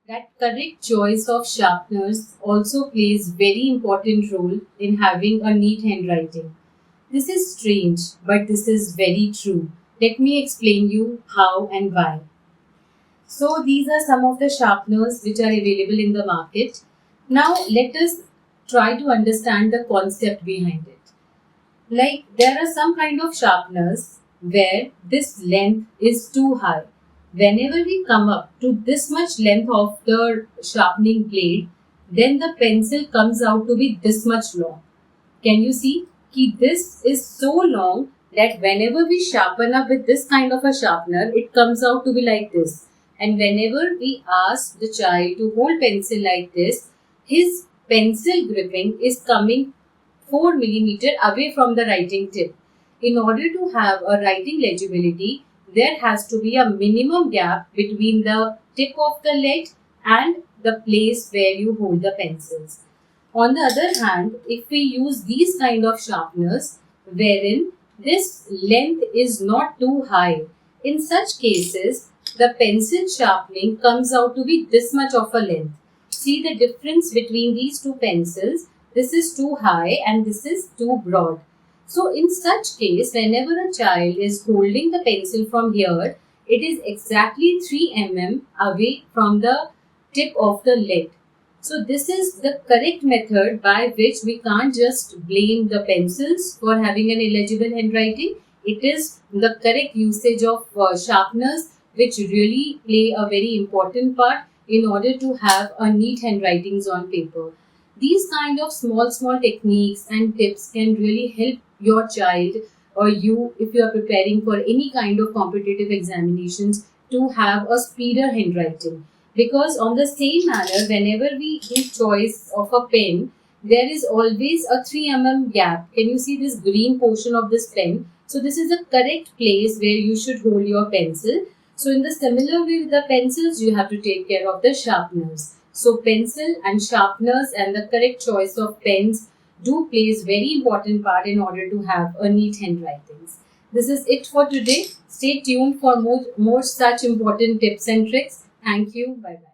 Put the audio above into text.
That correct choice of sharpeners also plays very important role in having a neat handwriting. This is strange, but this is very true. Let me explain you how and why. So these are some of the sharpeners which are available in the market. Now let us try to understand the concept behind it. Like there are some kind of sharpeners where this length is too high. Whenever we come up to this much length of the sharpening blade, then the pencil comes out to be this much long. Can you see? Ki this is so long that whenever we sharpen up with this kind of a sharpener, it comes out to be like this. And whenever we ask the child to hold pencil like this, his pencil gripping is coming 4 millimeter away from the writing tip. In order to have a writing legibility, there has to be a minimum gap between the tip of the lead and the place where you hold the pencils. On the other hand, if we use these kind of sharpeners wherein this length is not too high, in such cases the pencil sharpening comes out to be this much of a length. See the difference between these two pencils. This is too high and this is too broad. So in such case, whenever a child is holding the pencil from here, it is exactly 3 mm away from the tip of the lead. So this is the correct method by which we can't just blame the pencils for having an illegible handwriting. It is the correct usage of sharpeners which really play a very important part in order to have a neat handwritings on paper. These kind of small techniques and tips can really help your child or you if you are preparing for any kind of competitive examinations to have a speedier handwriting. Because on the same manner, whenever we do choice of a pen, there is always a 3 mm gap. Can you see this green portion of this pen? So this is the correct place where you should hold your pencil. So in the similar way with the pencils, you have to take care of the sharpeners. So pencil and sharpeners and the correct choice of pens do plays very important part in order to have a neat handwritings. This is it for today. Stay tuned for more such important tips and tricks. Thank you. Bye bye.